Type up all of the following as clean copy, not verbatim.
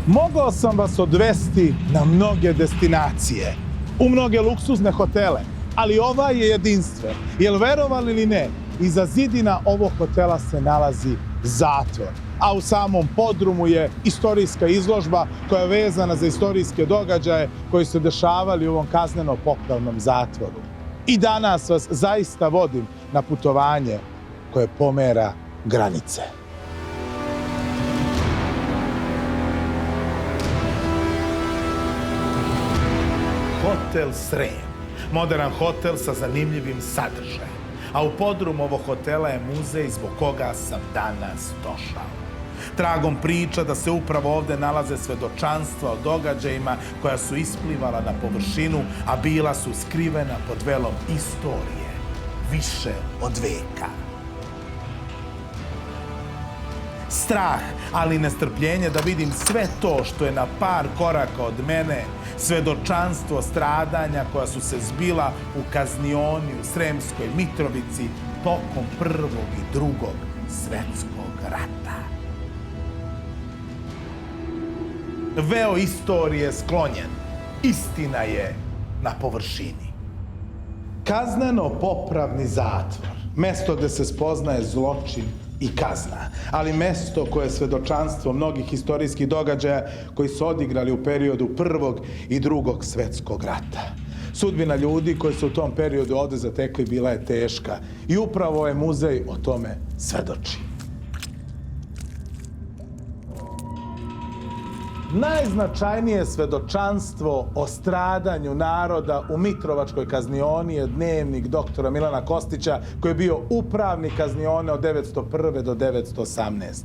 Mogao sam vas odvesti na mnoge destinacije, u mnoge luksuzne hotele, ali ovaj je jedinstven. Jer verovali ili ne, iza zidina ovog hotela se nalazi zatvor. A u samom podrumu je istorijska izložba koja je vezana za istorijske događaje koji se dešavali u ovom kazneno-popravnom zatvoru. I danas vas zaista vodim na putovanje koje pomera granice. Hotel Srem. Moderan hotel sa zanimljivim sadržajem. A u podrumu ovog hotela je muzej zbog koga sam danas došao. Tragom priča da se upravo ovde nalaze svedočanstva o događajima koja su isplivala na površinu, a bila su skrivena pod velom istorije više od veka. Strah, ali nestrpljenje da vidim sve to što je na par koraka od mene, svedočanstvo stradanja koja su se zbila u kaznioni u Sremskoj Mitrovici tokom Prvog i Drugog svetskog rata. Veo istorije je sklonjen, istina je na površini. Kazneno-popravni zatvor, mesto gde se spoznaje zločin i kazna, ali mesto koje je svedočanstvo mnogih istorijskih događaja koji su odigrali u periodu Prvog i Drugog svetskog rata. Sudbina ljudi koji su u tom periodu ovde zatekli bila je teška i upravo ovaj muzej o tome svedoči. Najznačajnije svedočanstvo o stradanju naroda u Mitrovačkoj kaznioni je dnevnik doktora Milana Kostića, koji je bio upravnik kaznione od 901. do 918.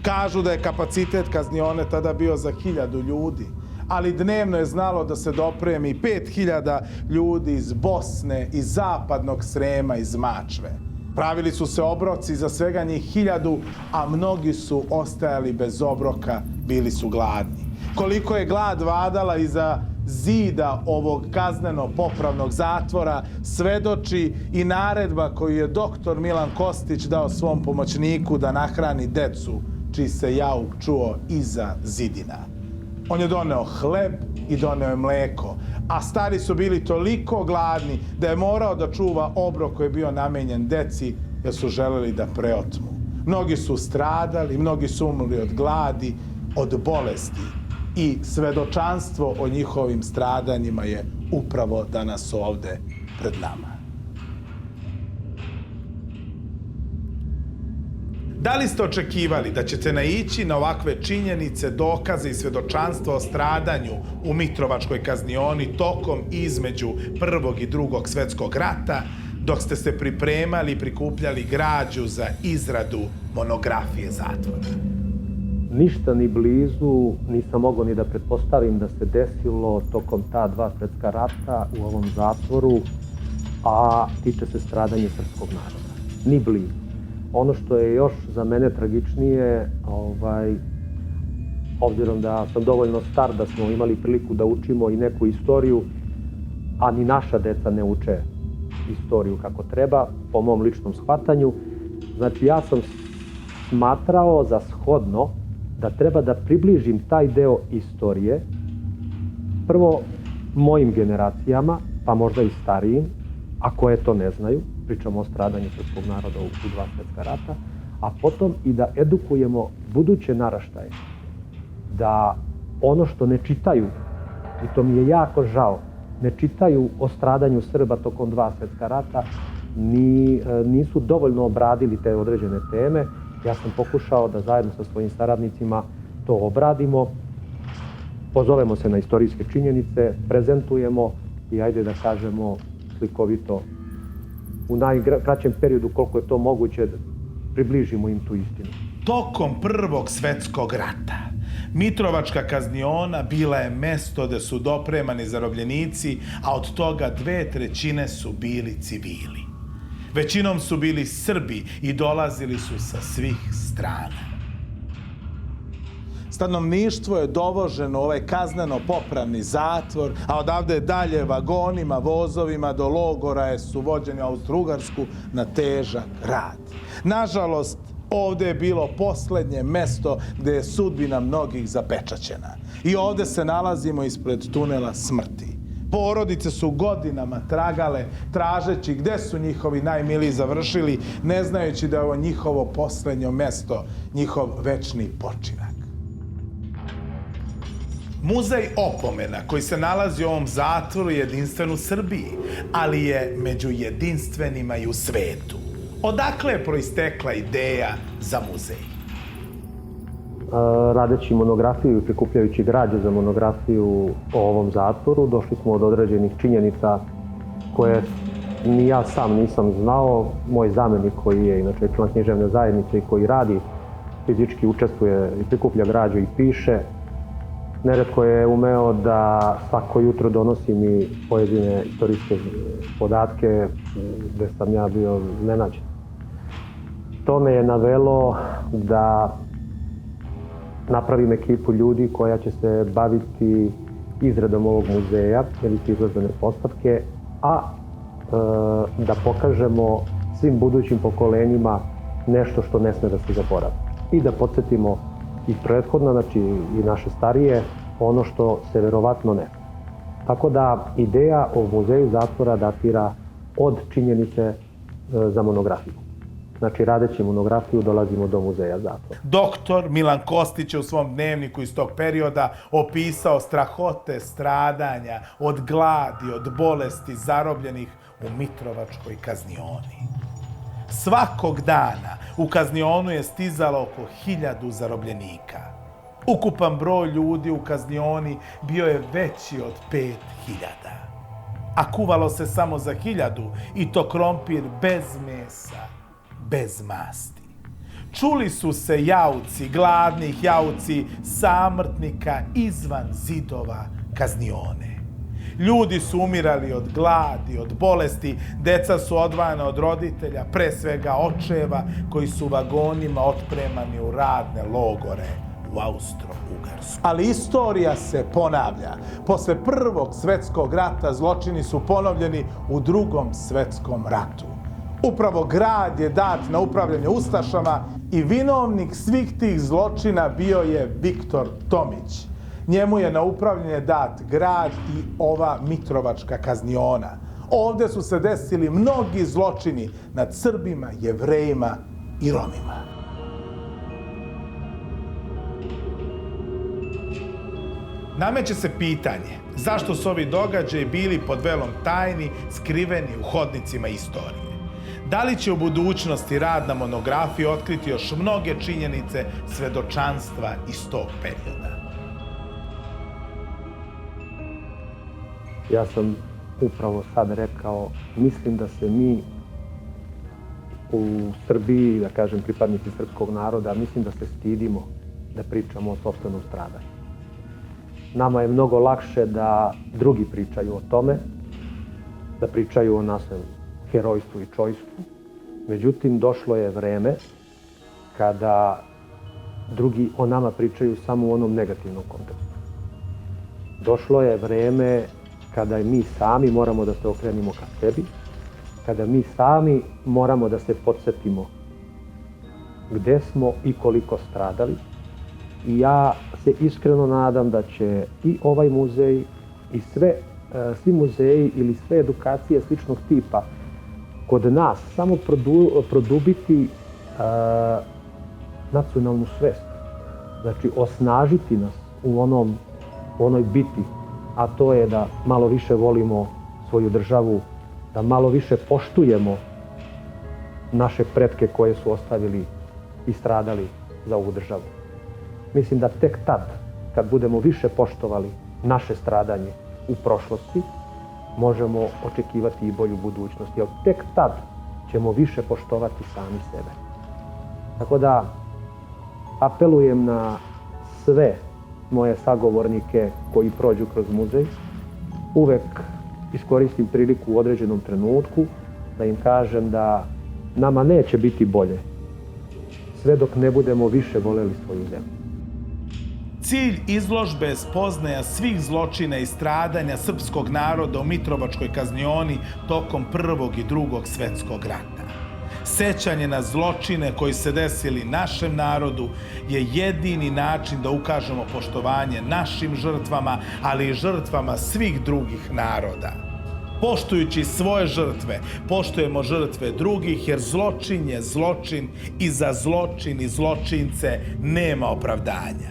Kažu da je kapacitet kaznione tada bio za 1000 ljudi, ali dnevno je znalo da se dopremi 5000 ljudi iz Bosne, iz Zapadnog Srema, iz Mačve. Pravili su se obroci za svega njih 1000, a mnogi su ostajali bez obroka, bili su gladni. Koliko je glad vladala iza zida ovog kazneno-popravnog zatvora, svedoči i naredba koju je doktor Milan Kostić dao svom pomoćniku da nahrani decu, čiji se jauk čuo iza zidina. On je doneo hleb i doneo je mleko, a stari su bili toliko gladni da je morao da čuva obrok koji je bio namenjen deci, jer su želeli da preotmu. Mnogi su stradali, mnogi su umrli od gladi, od bolesti. I svedočanstvo o njihovim stradanjima je upravo danas ovde pred nama. Da li ste očekivali da ćete naići na ovakve činjenice, dokaze i svedočanstva o stradanju u Mitrovačkoj kaznioni tokom između Prvog i Drugog svetskog rata, dok ste se pripremali i prikupljali građu za izradu monografije zatvora? Ništa ni blizu nisam mogao ni da pretpostavim da se desilo tokom ta 2 svetska rata u ovom zatvoru, a tiče se stradanja srpskog naroda. Ni blizu. Ono što je još za mene tragičnije, obzirom da sam dovoljno star da smo imali priliku da učimo i neku istoriju, a ni naša deca ne uče istoriju kako treba, po mom ličnom shvatanju. Znači, ja sam smatrao za shodno da treba da približim taj deo istorije, prvo mojim generacijama, pa možda i starijim, a koje to ne znaju, pričamo o stradanju srpskog naroda u 2 svetska rata, a potom i da edukujemo buduće naraštaje, da ono što ne čitaju, i to mi je jako žao, ne čitaju o stradanju Srba tokom 2 svetska rata, nisu dovoljno obradili te određene teme. Ja sam pokušao da zajedno sa svojim saradnicima to obradimo, pozovemo se na istorijske činjenice, prezentujemo i ajde da kažemo slikovito u najkraćem periodu koliko je to moguće da približimo im tu istinu. Tokom Prvog svetskog rata Mitrovačka kazniona bila je mesto gde su dopremani zarobljenici, a od toga 2/3 su bili civili. Većinom su bili Srbi i dolazili su sa svih strana. Stanovništvo je dovoženo u ovaj kazneno-popravni zatvor, a odavde dalje vagonima, vozovima do logora su vođeni u Austro-Ugarsku na težak rad. Nažalost, Ovde je bilo poslednje mesto gde je sudbina mnogih zapečaćena. I ovde se nalazimo ispred tunela smrti. Porodice su godinama tragale, tražeći gde su njihovi najmiliji završili, ne znajući da je ovo njihovo poslednje mesto, njihov večni počinak. Muzej opomena koji se nalazi u ovom zatvoru je jedinstven u Srbiji, ali je među jedinstvenima i u svetu. Odakle je proistekla ideja za muzej? Radeći monografiju i prikupljajući građe za monografiju o ovom zatvoru, došli smo od određenih činjenica koje ni ja sam nisam znao. Moj zamenik koji je inače član književne zajednice i koji radi, fizički učestvuje i prikuplja građu i piše, neretko je umeo da svako jutro donosi mi pojedine istorijske podatke gde sam ja bio iznenađen. To me je navelo da napravim ekipu ljudi koja će se baviti izradom ovog muzeja, ili izložbene postavke, a da pokažemo svim budućim pokolenjima nešto što ne sme da se zaboravi. I da podsjetimo i prethodno, znači i naše starije, ono što se verovatno ne. Tako da ideja o muzeju zatvora datira od činjenice za monografiju. Znači, radeći monografiju dolazimo do muzeja zatvora. Doktor Milan Kostić je u svom dnevniku iz tog perioda opisao strahote stradanja od gladi, od bolesti zarobljenih u Mitrovačkoj kaznioni. Svakog dana u kaznionu je stizalo oko 1000 zarobljenika. Ukupan broj ljudi u kaznioni bio je veći od 5000. A kuvalo se samo za 1000 i to krompir bez mesa, bez masti. Čuli su se jauci, gladnih jauci samrtnika izvan zidova kaznione. Ljudi su umirali od gladi, od bolesti, deca su odvajana od roditelja, pre svega očeva koji su vagonima otpremani u radne logore u Austro-Ugarsku. Ali istorija se ponavlja. Posle Prvog svetskog rata zločini su ponovljeni u Drugom svetskom ratu. Upravo grad je dat na upravljanje ustašama i vinovnik svih tih zločina bio je Viktor Tomić. Njemu je na upravljanje dat grad i ova Mitrovačka kazniona. Ovde su se desili mnogi zločini nad Srbima, Jevrejima i Romima. Nameće se pitanje zašto su ovi događaji bili pod velom tajni, skriveni u hodnicima istorije. Da li će u budućnosti rad na monografiji otkriti još mnoge činjenice svedočanstva iz tog perioda? Ja sam upravo sad rekao, mislim da se mi u Srbiji, da kažem pripadnici srpskog naroda, mislim da se stidimo da pričamo o sopstvenom stradanju. Nama je mnogo lakše da drugi pričaju o tome, da pričaju o našem herojstvu i čojstvu. Međutim, došlo je vreme kada drugi o nama pričaju samo u onom negativnom kontekstu. Došlo je vreme kada mi sami moramo da se okrenimo ka sebi, kada mi sami moramo da se podsjetimo gde smo i koliko stradali. I ja se iskreno nadam da će i ovaj muzej i svi muzeji ili sve edukacije sličnog tipa kod nas samo produbiti nacionalnu svest. Znači, osnažiti nas u onoj biti, a to je da malo više volimo svoju državu, da malo više poštujemo naše pretke koje su ostavili i stradali za ovu državu. Mislim da tek tad, kad budemo više poštovali naše stradanje u prošlosti, možemo očekivati i bolju budućnost. Jer tek tad ćemo više poštovati sami sebe. Tako da apelujem na sve moje sagovornike koji prođu kroz muzej. Uvek iskoristim priliku u određenom trenutku da im kažem da nama neće biti bolje sve dok ne budemo više voleli svoju zemlju. Cilj izložbe je spoznaja svih zločina i stradanja srpskog naroda u Mitrovačkoj kaznioni tokom Prvog i Drugog svetskog rata. Sećanje na zločine koji se desili našem narodu je jedini način da ukažemo poštovanje našim žrtvama, ali i žrtvama svih drugih naroda. Poštujući svoje žrtve, poštujemo žrtve drugih, jer zločin je zločin i za zločin i zločince nema opravdanja.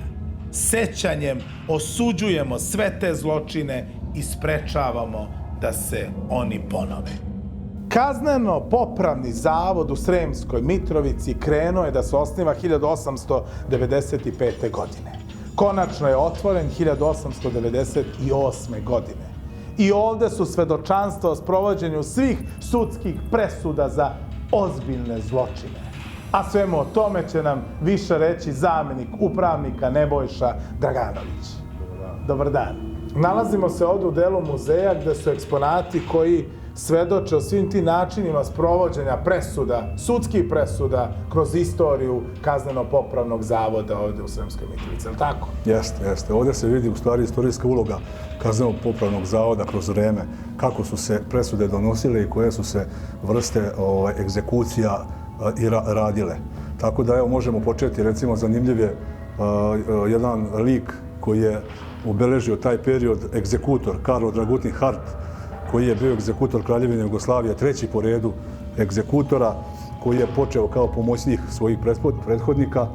Sećanjem osuđujemo sve te zločine i sprečavamo da se oni ponove. Kazneno-popravni zavod u Sremskoj Mitrovici krenuo je da se osniva 1895. godine. Konačno je otvoren 1898. godine. I ovde su svedočanstva o sprovođenju svih sudskih presuda za ozbiljne zločine. A svemu o tome će nam više reći zamenik upravnika Nebojša Draganović. Dobar dan. Nalazimo se ovde u delu muzeja gde su eksponati koji svedoče o svim tim načinima sprovođenja presuda, sudskih presuda kroz istoriju kazneno-popravnog zavoda ovde u Sremskoj Mitrovici, je li tako? Jeste. Ovdje se vidi u stvari istorijska uloga kazneno-popravnog zavoda kroz vreme, kako su se presude donosile i koje su se vrste egzekucija i radile. Tako da evo možemo početi, recimo zanimljiv je jedan lik koji je obeležio taj period, egzekutor Karlo Dragutin Hart, koji je bio egzekutor Kraljevine Jugoslavije, treći po redu egzekutora, koji je počeo kao pomoćnik svojih prethodnika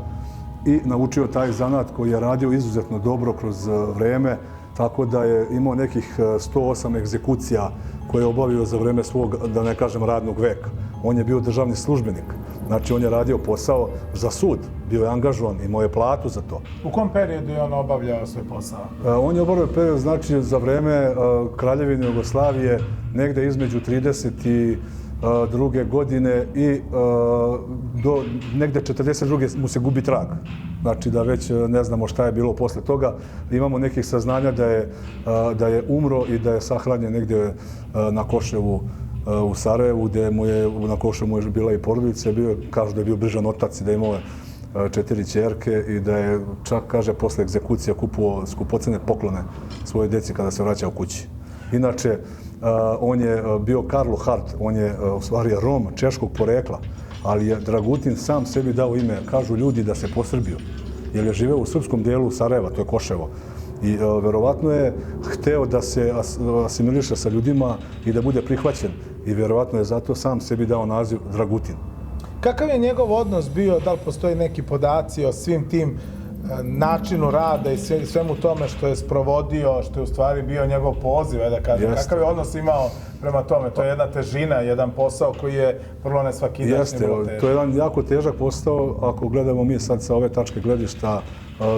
i naučio taj zanat koji je radio izuzetno dobro kroz vreme, tako da je imao nekih 108 egzekucija koje je obavio za vreme svog, da ne kažem, radnog veka. On je bio državni službenik, znači on je radio posao za sud, bio je angažovan, imao je platu za to. U kom periodu je on obavljao svoj posao? On je obavljao period, znači, za vreme Kraljevine Jugoslavije, negde između 32. godine i do negde 42. mu se gubi trag. Znači da već ne znamo šta je bilo posle toga. Imamo nekih saznanja da je umro i da je sahranjen negde na Koševu u Sarajevu, gde mu je, na Koševu mu je bila i porodica, kažu da je bio brižan otac i da je imao 4 ćerke i da je čak, kaže, posle egzekucija kupovao skupocene poklone svoje deci kada se vraćao kući. Inače, on je bio Karlo Hart, on je u stvari Rom češkog porekla, ali je Dragutin sam sebi dao ime, kažu ljudi, da se posrbio, jer je živeo u srpskom dijelu Sarajeva, to je Koševo. I verovatno je hteo da se asimiliše sa ljudima i da bude prihvaćen. I verovatno je zato sam sebi dao naziv Dragutin. Kakav je njegov odnos bio, da li postoji neki podaci o svim tim načinu rada i svemu tome što je sprovodio, što je u stvari bio njegov poziv, da kažem. Kakav je odnos imao prema tome? To je jedna težina, jedan posao koji je vrlo nesvakidašnji. Jeste, to je jedan jako težak posao, ako gledamo mi sad sa ove tačke gledišta,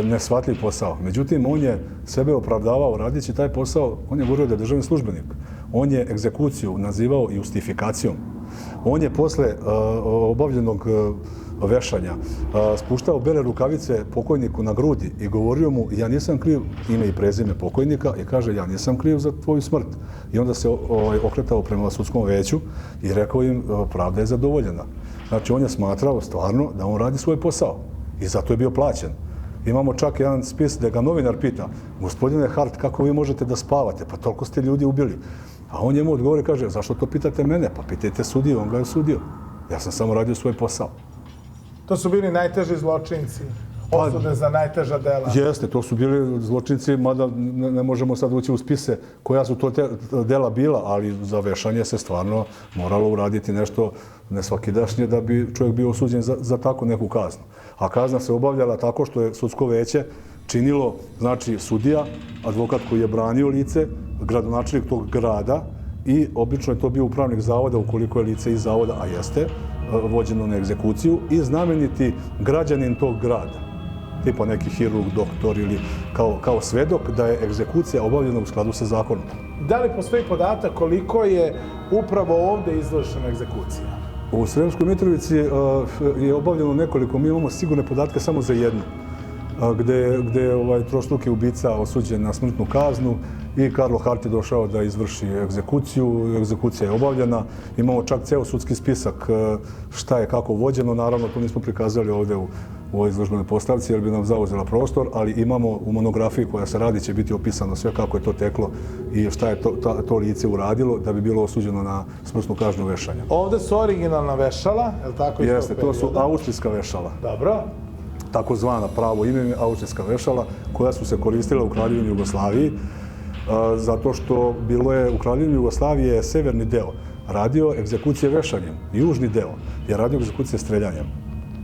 nesvatljiv posao. Međutim, on je sebe opravdavao radići taj posao, on je govorio da je državni službenik. On je egzekuciju nazivao justifikacijom. On je posle obavljenog vešanja spuštao bele rukavice pokojniku na grudi i govorio mu: ja nisam kriv, ime i prezime pokojnika, i kaže: ja nisam kriv za tvoju smrt. I onda se okretao prema sudskom veću i rekao im: pravda je zadovoljena. Znači, on je smatrao stvarno da on radi svoj posao i zato je bio plaćen. Imamo čak jedan spis da ga novinar pita: gospodine Hart, kako vi možete da spavate? Pa toliko ste ljudi ubili. A on njemu odgovori, kaže: zašto to pitate mene? Pa pitajte sudiju, on ga je osudio. Ja sam samo radio svoj posao. To su bili najteži zločinci, osude za najteža dela. Jeste, to su bili zločinci, mada ne možemo sad ući u spise koja su to dela bila, ali za vešanje se stvarno moralo uraditi nešto nesvakidašnje da bi čovjek bio osuđen za takvu neku kaznu. A kazna se obavljala tako što je sudsko veće činilo, znači, sudija, advokat koji je branio lice, gradonačelnik tog grada i obično je to bio upravnik zavoda, ukoliko je lice iz zavoda, a jeste, vođeno na egzekuciju, i znameniti građanin tog grada, tipa neki hirurg, doktor ili kao svedok da je egzekucija obavljena u skladu sa zakonom. Da li postoji podatak koliko je upravo ovde izvršena egzekucija? U Sremskoj Mitrovici je obavljeno nekoliko, mi imamo sigurne podatke samo za jednu, gde je trostruki ubica osuđen na smrtnu kaznu i Karlo Hart je došao da izvrši egzekuciju. Egzekucija je obavljena. Imamo čak ceo sudski spisak šta je kako vođeno. Naravno, to nismo prikazali ovde u ovoj izložbenoj postavci jer bi nam zauzela prostor, ali imamo u monografiji koja se radi će biti opisano sve kako je to teklo i šta je to lice uradilo da bi bilo osuđeno na smrtnu kaznu vešanja. Ovde su originalna vešala, je li tako? Jeste, to su austrijska vešala. Dobro. Takozvana pravo ime je austrijska vešala koja su se koristila u Kraljevini Jugoslaviji zato što bilo je u Kraljevini Jugoslavije severni deo radio egzekucije vešanjem, južni deo je radio egzekucije streljanjem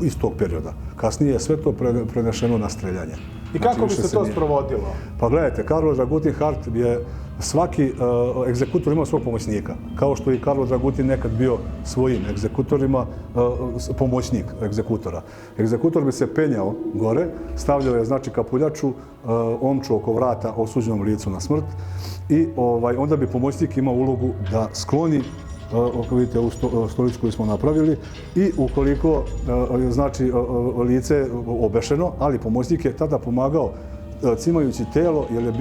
iz tog perioda. Kasnije je sve to prenešeno na streljanje. I kako bi se to sprovodilo? Pa gledajte, Karlo Dragutin Hart je svaki egzekutor imao svog pomoćnika, kao što je i Karlo Dragutin nekad bio svojim egzekutorima pomoćnik egzekutora. Egzekutor bi se penjao gore, stavljao je znači kapuljaču, omču oko vrata osuđenom licu na smrt i onda bi pomoćnik imao ulogu da skloni vidite ovu stolicu koju smo napravili i ukoliko znači lice obešeno, ali pomoćnik je tada pomagao cimajući telo jer je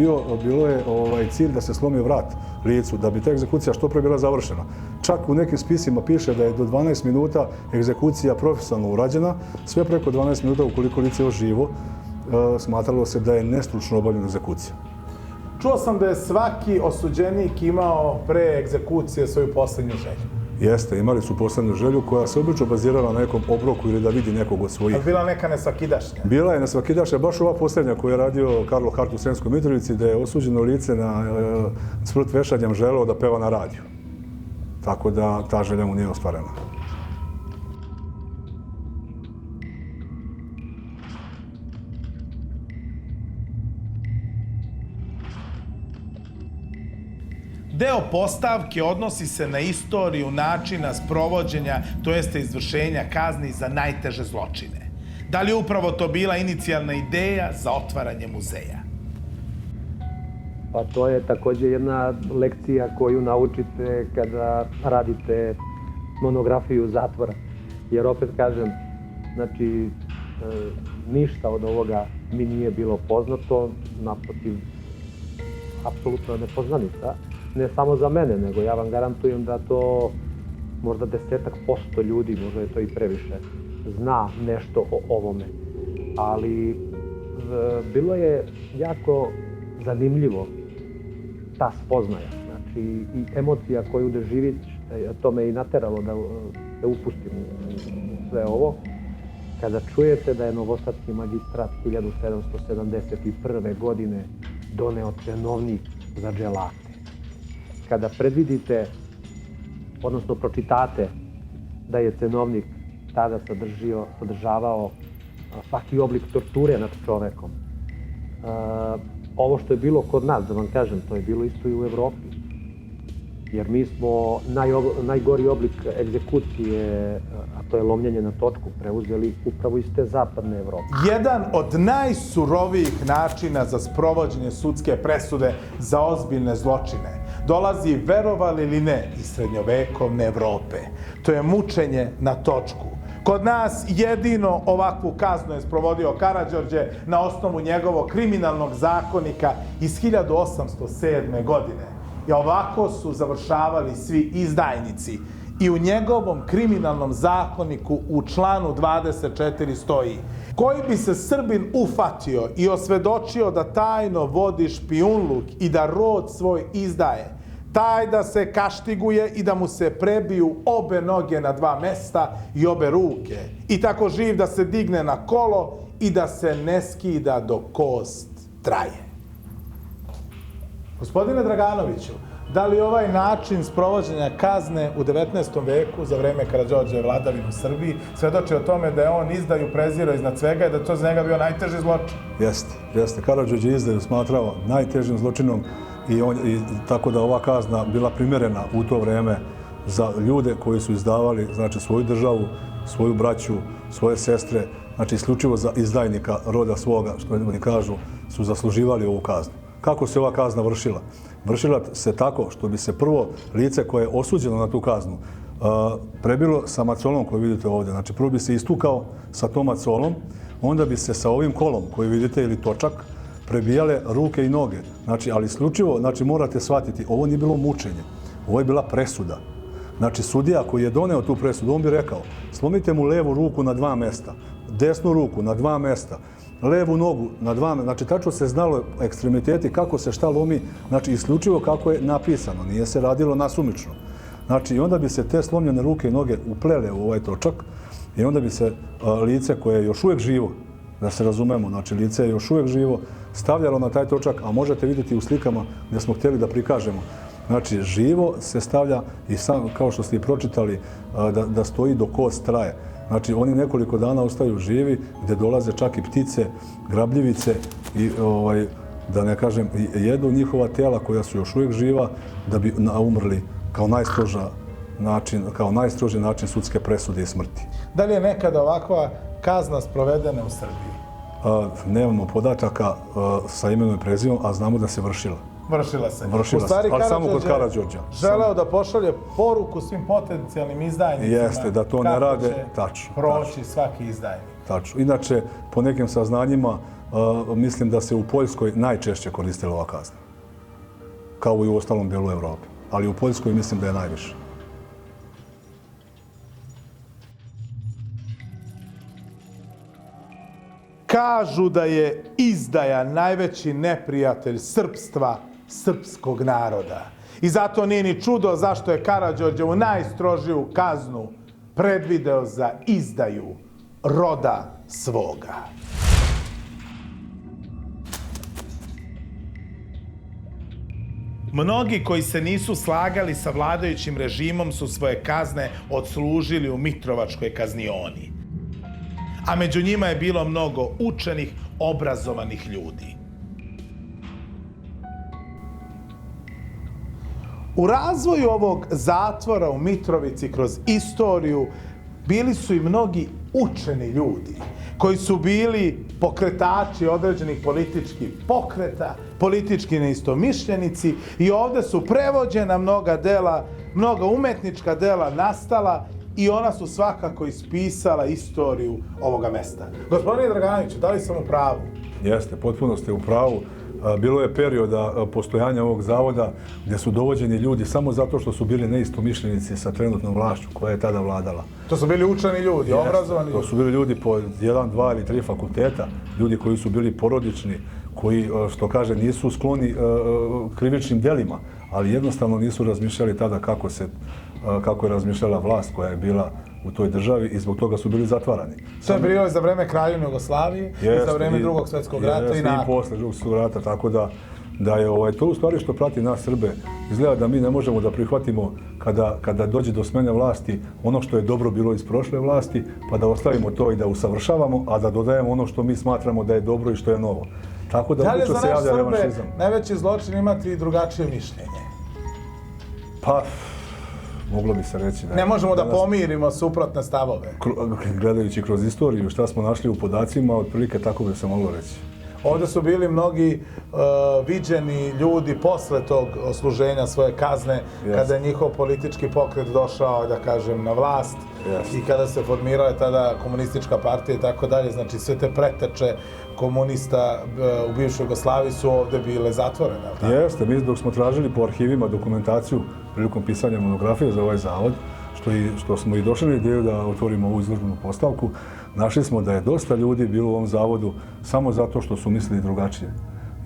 bilo je cilj da se slomi vrat licu, da bi ta egzekucija što pre bila završena. Čak u nekim spisima piše da je do 12 minuta egzekucija profesionalno urađena, sve preko 12 minuta ukoliko lice je živo, smatralo se da je nestručno obavljena egzekucija. Čuo sam da je svaki osuđenik imao pre egzekucije svoju poslednju želju. Jeste, imali su poslednju želju koja se obično bazirala na nekom obroku ili da vidi nekog od svojih. Ali bila neka nesvakidašnja? Bila je nesvakidašnja, baš ova posljednja koju je radio Karlo Hart u Sremskoj Mitrovici, da je osuđeno lice na smrt vešanjem želeo da peva na radiju. Tako da ta želja mu nije ostvarena. Deo postavke odnosi se na istoriju načina sprovođenja, to jeste izvršenja kazni za najteže zločine. Da li je upravo to bila inicijalna ideja za otvaranje muzeja? Pa to je takođe jedna lekcija koju naučite kada radite monografiju zatvora. Jer opet kažem, znači, ništa od ovoga mi nije bilo poznato, naprotiv, apsolutno nepoznanica. Ne samo za mene, nego ja vam garantujem da to možda 10% ljudi, možda je to i previše, zna nešto o ovome. Ali bilo je jako zanimljivo ta spoznaja. Znači, i emocija koju doživit, to me i nateralo da se upustim u sve ovo. Kada čujete da je novosadski magistrat 1771. godine doneo cenovnik za dželate, kada predvidite, odnosno pročitate da je cenovnik tada sadržavao svaki oblik torture nad čovekom. Ovo što je bilo kod nas, da vam kažem, to je bilo isto i u Evropi. Jer mi smo najgori oblik egzekucije, a to je lomljenje na točku, preuzeli upravo iz te zapadne Evrope. Jedan od najsurovijih načina za sprovođenje sudske presude za ozbiljne zločine dolazi, verovali ili ne, iz srednjovekovne Evrope. To je mučenje na točku. Kod nas jedino ovakvu kaznu je sprovodio Karađorđe na osnovu njegovog kriminalnog zakonika iz 1807. godine. I ovako su završavali svi izdajnici. I u njegovom kriminalnom zakoniku u članu 24 stoji: koji bi se Srbin ufatio i osvedočio da tajno vodi špijunluk i da rod svoj izdaje, taj da se kaštiguje i da mu se prebiju obe noge na 2 mesta i obe ruke. I tako živ da se digne na kolo i da se ne skida dok kost traje. Gospodine Draganoviću, da li ovaj način sprovođenja kazne u 19. veku za vreme Karađorđeve vladavine u Srbiji svedoči o tome da je on izdaju prezirao iznad svega i da to za njega bio najteži zločin? Jeste. Karađorđe je izdaju smatrao najtežim zločinom i tako da ova kazna bila primerena u to vreme za ljude koji su izdavali, znači, svoju državu, svoju braću, svoje sestre, znači isključivo za izdajnika roda svoga, što oni kažu, su zasluživali ovu kaznu. Kako se ova kazna vršila? Vršila se tako što bi se prvo lice koje je osuđeno na tu kaznu prebilo sa macolom koju vidite ovdje. Znači, prvo bi se istukao sa tom macolom, onda bi se sa ovim kolom koji vidite ili točak prebijale ruke i noge. Znači, ali isključivo, znači, morate shvatiti, ovo nije bilo mučenje, ovo je bila presuda. Znači, sudija koji je doneo tu presudu, on bi rekao, slomite mu levu ruku na 2 mesta, desnu ruku na 2 mesta, levu nogu na 2 mesta, znači tačno se znalo ekstremiteti kako se šta lomi, znači isključivo kako je napisano, nije se radilo nasumično. Znači i onda bi se te slomljene ruke i noge uplele u ovaj točak i onda bi se lice koje je još uvijek živo, da se razumemo, znači lice je još uvijek živo, stavljalo na taj točak, a možete vidjeti u slikama gdje smo htjeli da prikažemo. Znači, živo se stavlja i sam, kao što ste i pročitali, da stoji do kost traje. Znači, oni nekoliko dana ostaju živi, gdje dolaze čak i ptice, grabljivice i, da ne kažem, jedu njihova tijela koja su još uvijek živa, da bi umrli kao najstroži način sudske presude i smrti. Da li je nekada ovakva kazna sprovedena u Srbiji? Nemamo podataka sa imenom i prezivom, a znamo da se vršila. Vršila se. Vršila se, ali samo kod Karađorđa. Želeo da pošalje poruku svim potencijalnim izdajnicima. Jeste, da to ne rade, tačno. Proći svaki izdajnik. Tačno. Inače, po nekim saznanjima, mislim da se u Poljskoj najčešće koristila ova kazna. Kao i u ostalom dijelu Evrope. Ali u Poljskoj mislim da je najviše. Kažu da je izdaja najveći neprijatelj srpstva, srpskog naroda. I zato nije ni čudo zašto je Karađorđevu najstrožiju kaznu predvideo za izdaju roda svoga. Mnogi koji se nisu slagali sa vladajućim režimom su svoje kazne odslužili u Mitrovačkoj kaznioni. A među njima je bilo mnogo učenih, obrazovanih ljudi. U razvoju ovog zatvora u Mitrovici kroz istoriju bili su i mnogi učeni ljudi koji su bili pokretači određenih političkih pokreta, politički neistomišljenici i ovde su prevođena mnoga dela, mnoga umetnička dela nastala i ona su svakako ispisala istoriju ovoga mesta. Gospodine Draganoviću, da li sam u pravu? Jeste, potpuno ste u pravu. Bilo je perioda postojanja ovog zavoda gdje su dovođeni ljudi samo zato što su bili neistomišljenici sa trenutnom vlašću koja je tada vladala. To su bili učeni ljudi, obrazovani ljudi? To su bili ljudi po 1, 2 ili 3 fakulteta, ljudi koji su bili porodični, koji, što kaže, nisu skloni krivičnim djelima, ali jednostavno nisu razmišljali tada kako je razmišljala vlast koja je bila u toj državi i zbog toga su bili zatvarani. To je bilo za vreme Kraljevine Jugoslavije i za vreme Drugog svjetskog rata i nakon. I posle Drugog svjetskog rata, tako da je to u stvari što prati nas Srbe. Izgleda da mi ne možemo da prihvatimo kada dođe do smene vlasti ono što je dobro bilo iz prošle vlasti, pa da ostavimo to i da usavršavamo, a da dodajemo ono što mi smatramo da je dobro i što je novo. Tako da obično se javlja revanšizam. Da li je za naš Srbe najveći zločin imati i drugačije mišljenje? Pa, moglo bi se reći da... Ne možemo da pomirimo suprotne stavove. Gledajući kroz istoriju šta smo našli u podacima, otprilike tako bi se moglo reći. Ovdje su bili mnogi viđeni ljudi posle tog osluženja svoje kazne, kada je njihov politički pokret došao, da kažem, na vlast i kada se formirala tada komunistička partija i tako dalje. Znači sve te preteče komunista u bivšoj Jugoslaviji su ovdje bile zatvorene. Jeste, mi dok smo tražili po arhivima dokumentaciju prilikom pisanja monografije za ovaj zavod, što smo i došli na ideju da otvorimo ovu izložbenu postavku, našli smo da je dosta ljudi bilo u ovom zavodu samo zato što su mislili drugačije.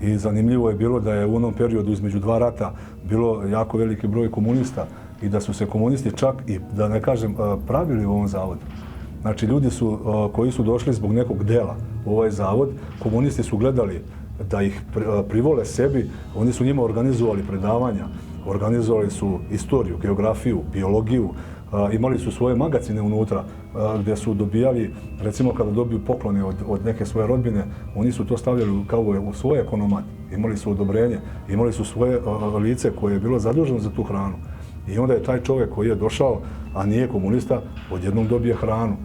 I zanimljivo je bilo da je u onom periodu između 2 rata bilo jako veliki broj komunista i da su se komunisti čak i, da ne kažem, pravili u ovom zavodu. Znači, ljudi koji su došli zbog nekog dela u ovaj zavod, komunisti su gledali da ih privole sebi, oni su njima organizovali predavanja, organizovali su istoriju, geografiju, biologiju, imali su svoje magazine unutra gdje su dobijali, recimo kada dobiju poklone od neke svoje rodbine, oni su to stavljali kao u svoj ekonomat, imali su odobrenje, imali su svoje lice koje je bilo zaduženo za tu hranu. I onda je taj čovjek koji je došao, a nije komunista, odjednom dobije hranu.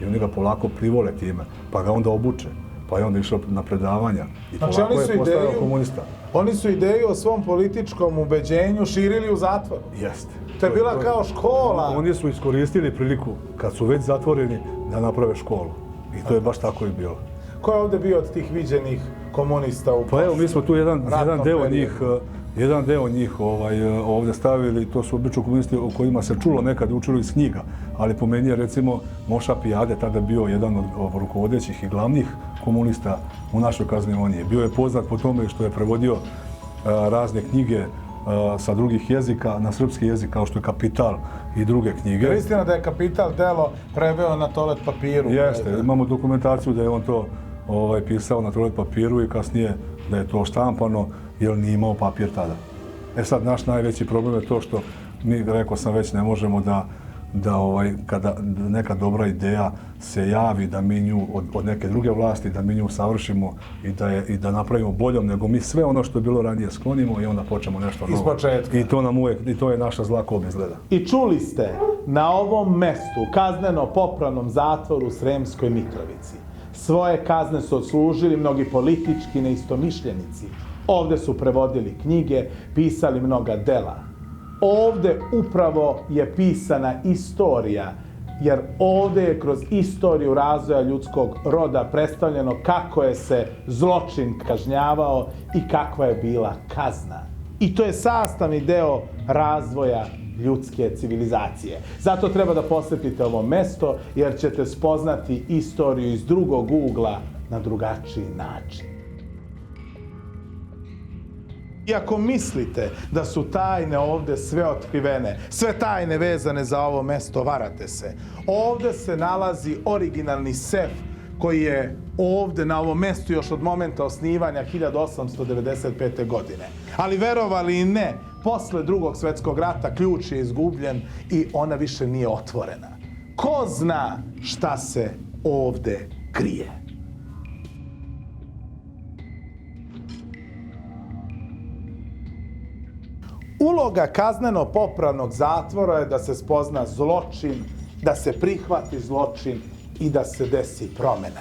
I oni ga polako privole time, pa ga onda obuče, pa je onda išao na predavanja i polako je postao komunista. Oni su ideju o svom političkom ubeđenju širili u zatvoru. Jeste. To je bila kao škola. Oni su iskoristili priliku, kad su već zatvoreni, da naprave školu. I to je baš tako i bilo. Ko je ovdje bio od tih viđenih komunista u Pa evo, mi smo tu jedan deo njih jedan deo njih ovdje stavili, to su obično komunisti o kojima se čulo nekad, učilo iz knjiga, ali po meni je recimo Moša Pijade tada bio jedan od rukovodećih i glavnih komunista u našoj kaznioniji. Bio je poznat po tome što je prevodio razne knjige sa drugih jezika na srpski jezik, kao što je Kapital i druge knjige. Je istina da je Kapital delo preveo na toalet papiru? Jeste, imamo dokumentaciju da je on to pisao na toalet papiru i kasnije da je to štampano, jer nije imao papir tada. E sad, naš najveći problem je to što mi, rekao sam već, ne možemo da kada neka dobra ideja se javi, da mi nju od neke druge vlasti, da mi nju savršimo i da napravimo boljom, nego mi sve ono što je bilo ranije sklonimo i onda počnemo nešto novo. Ispočetka. I to je naša zla kob izgleda. I čuli ste na ovom mestu, kazneno-popravnom zatvoru u Sremskoj Mitrovici. Svoje kazne su odslužili mnogi politički neistomišljenici. Ovde su prevodili knjige, pisali mnoga dela. Ovde upravo je pisana istorija, jer ovde je kroz istoriju razvoja ljudskog roda predstavljeno kako je se zločin kažnjavao i kakva je bila kazna. I to je sastavni deo razvoja ljudske civilizacije. Zato treba da posjetite ovo mesto, jer ćete spoznati istoriju iz drugog ugla na drugačiji način. Iako mislite da su tajne ovde sve otkrivene, sve tajne vezane za ovo mesto, varate se. Ovde se nalazi originalni sef koji je ovde na ovom mestu još od momenta osnivanja 1895. godine. Ali verovali i ne, posle Drugog svjetskog rata ključ je izgubljen i ona više nije otvorena. Ko zna šta se ovde krije? Uloga kazneno-popravnog zatvora je da se spozna zločin, da se prihvati zločin i da se desi promjena.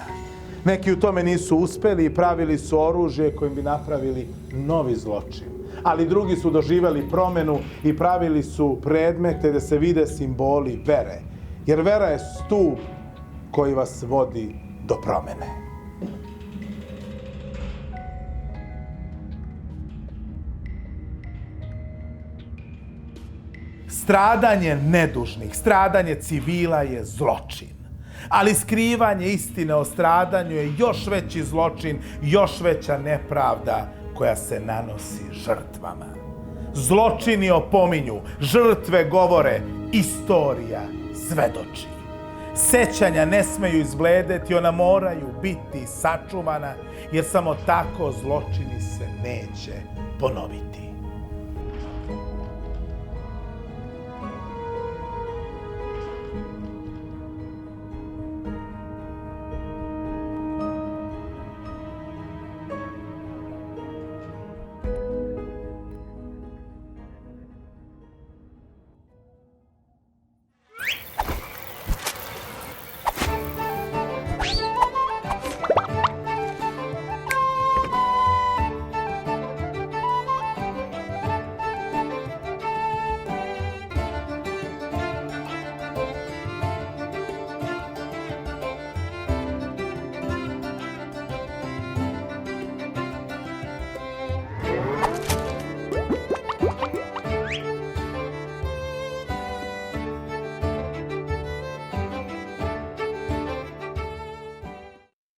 Neki u tome nisu uspeli i pravili su oružje kojim bi napravili novi zločin. Ali drugi su doživjeli promjenu i pravili su predmete da se vide simboli vere. Jer vera je stup koji vas vodi do promjene. Stradanje nedužnih, stradanje civila je zločin. Ali skrivanje istine o stradanju je još veći zločin, još veća nepravda koja se nanosi žrtvama. Zločini opominju, žrtve govore, istorija svedoči. Sećanja ne smeju izbledeti, ona moraju biti sačuvana, jer samo tako zločini se neće ponoviti.